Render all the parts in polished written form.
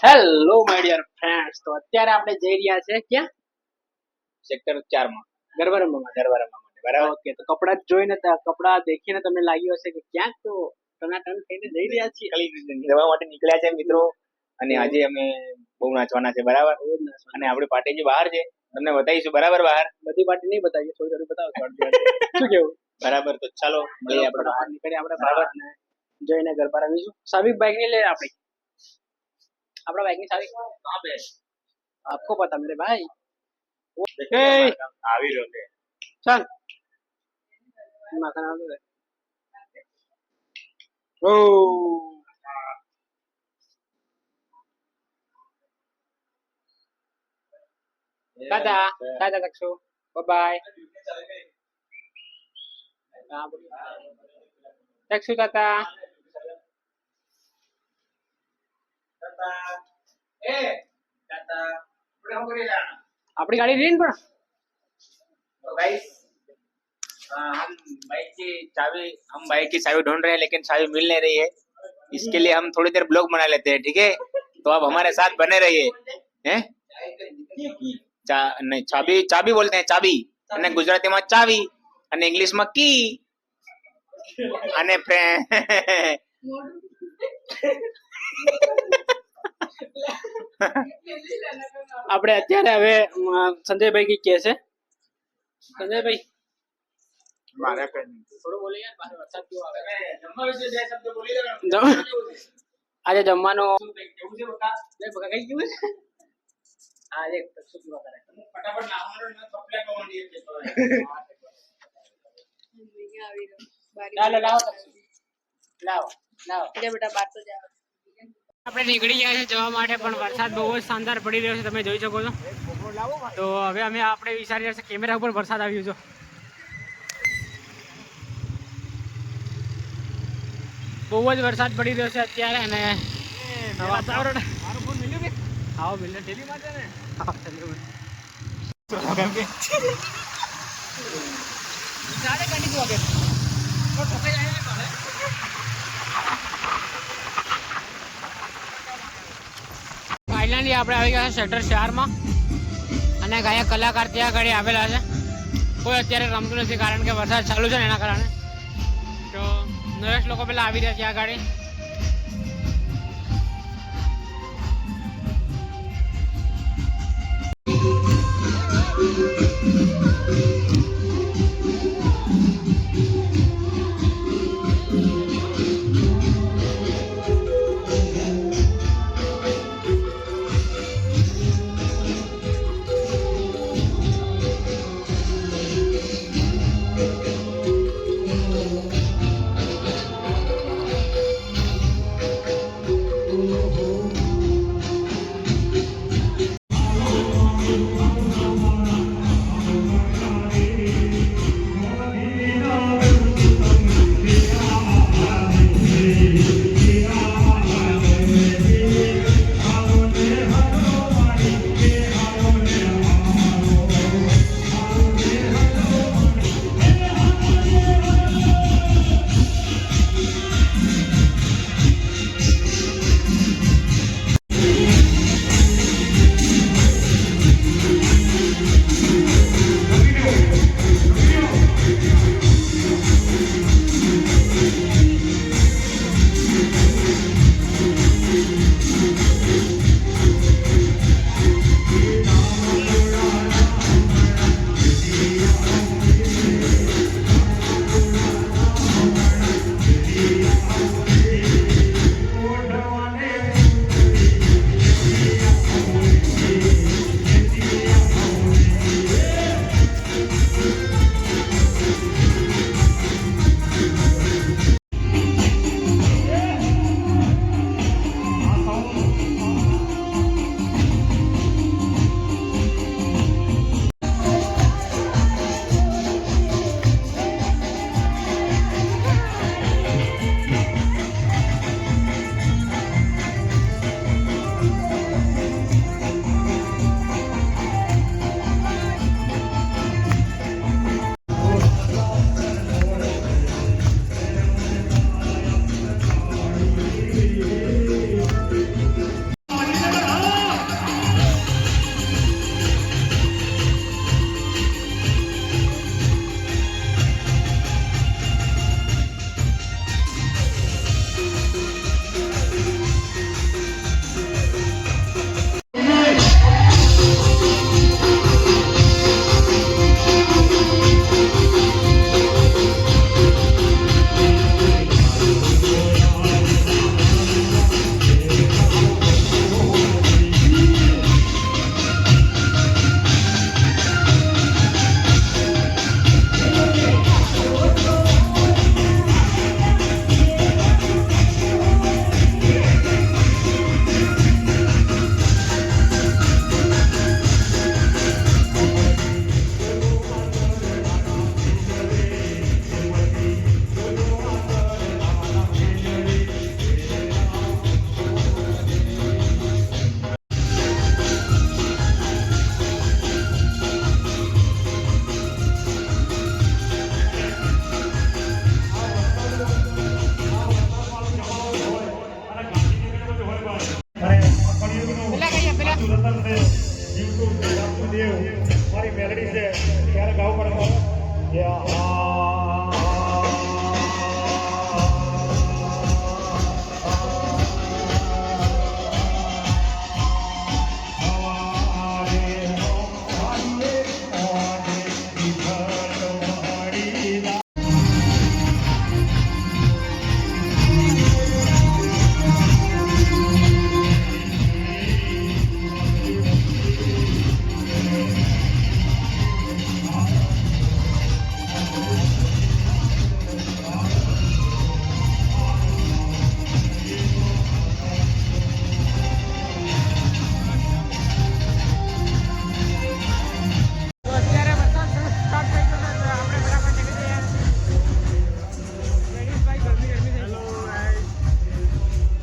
Hello my dear friends, તો અત્યારે આપણે જઈ રહ્યા છે ક્યાં? સેક્ટર 4 માં ગરબા રમવા માટે. બરાબર. ઓકે, તો કપડા જોઈને કપડા દેખીને તમને લાગ્યું હશે કે ક્યાંક તો ટનાટન થઈને જઈ રહ્યા છીએ. જવા માટે નીકળ્યા છે મિત્રો, અને આજે અમે બહુ નાચવાના છે. બરાબર. અને આપણી પાર્ટી જે બહાર છે તમને બતાવીશું. બરાબર. બહાર બધી પાર્ટી નહીં બતાવીએ, થોડી થોડી બતાવો. શું કેવું? બરાબર. તો ચાલો મળીએ આપણે બહાર. નીકળીએ આપણે બહાર અને જઈને ગરબા રમીશું. સાવિક બાઈક નહીં લે આપણી. આપણા બાઈક ની સાવિક કહાં पे आपको पता मेरे भाई. આવી રહ્યો છે. चल मकान आवे. ओ दादा दादा तकसो बाय बाय तकसो दादा આપણી ગાડી રેન પણ तो गाइस हम बाइक की चाबी ढूंढ रहे हैं, लेकिन चाबी मिल नहीं रही है. इसके लिए हम थोड़ी देर ब्लॉग बना लेते हैं. ठीक है, तो आप हमारे साथ बने रहिए. हैं? नहीं, चाबी चाबी बोलते हैं. चाबी અને ગુજરાતીમાં ચાવી અને ઇંગ્લિશમાં કી અને આપણે અત્યારે હવે સંજયભાઈ કી કે છે. સંજયભાઈ મારે થોડું બોલે યાર, બહાર વરસાદ કેવો આવે. જમવા વિશે બે શબ્દ બોલી દેવાનો. આજે જમવાનું કેવું છે બકા? લે બકા કઈ ગયું છે? આ એક શું કેવા કરે ફટાફટ નાવાનો ને કપડા કોવાની છે તો ચાલો લાવો લાવો એટલે બેટા બાર તો જાવ. આપણે નીકળી ગયા છે જવા માટે, પણ વરસાદ બહુ જ શાનદાર પડી રહ્યો છે, તમે જોઈ શકો છો. તો હવે અમે આપણે વિચારી રહ્યા છે કેમેરા ઉપર વરસાદ આવ્યો છે. બહુ જ વરસાદ પડી રહ્યો છે અત્યારે, અને વાતાવરણ મારો ફોન મિલ્યો કે આવો મિલ્યો ટેલી માં છે ને. હા કે સાડે કાઢી દો કે તો ઠોકાઈ જાય ને મારે. ફાઇનલી આપણે આવી ગયા સેક્ટર 4 માં, અને ગાયક કલાકાર ત્યાં આગળ આવેલા છે. કોઈ અત્યારે રમતું નથી કારણ કે વરસાદ ચાલુ છે ને એના કારણે. તો નરેશ લોકો પેલા આવી રહ્યા ત્યાં આગળ.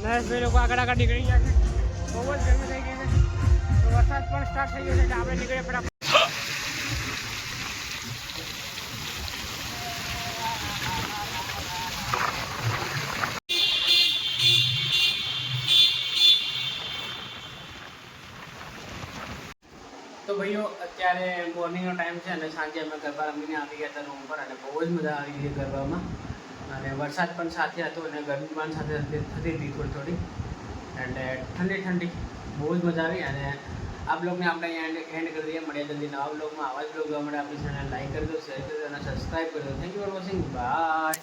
નરેશભાઈ લોકો આગળ આગળ નીકળી ગયા છે. બહુ જ ગરમી થઈ ગઈ છે. તો વરસાદ પણ સ્ટાર્ટ થઈ ગયો છે એટલે આપણે નીકળીએ ફટાફટ. તો ભાઈઓ અત્યારે મોર્નિંગનો ટાઈમ છે અને સાંજે અમે ગરબા રમીને આવી ગયા હતા રૂમ પર અને બહુ જ મજા આવી ગઈ ગરબામાં. અને વરસાદ પણ સાથે હતો અને ગરમી પણ સાથે થતી હતી થોડી એટલે ઠંડી બહુ જ મજા આવી. અને આ બ્લોગને આપણે અહીંયા એન્ડ કરી દઈએ. મળીએ જલ્દી નવા બ્લોગમાં. આવા જ બ્લોગ જોવા માટે આપણી ચેનલ લાઈક કરી દો, શેર કરી દો અને સબસ્ક્રાઈબ કરી દો. Thank you for watching. By.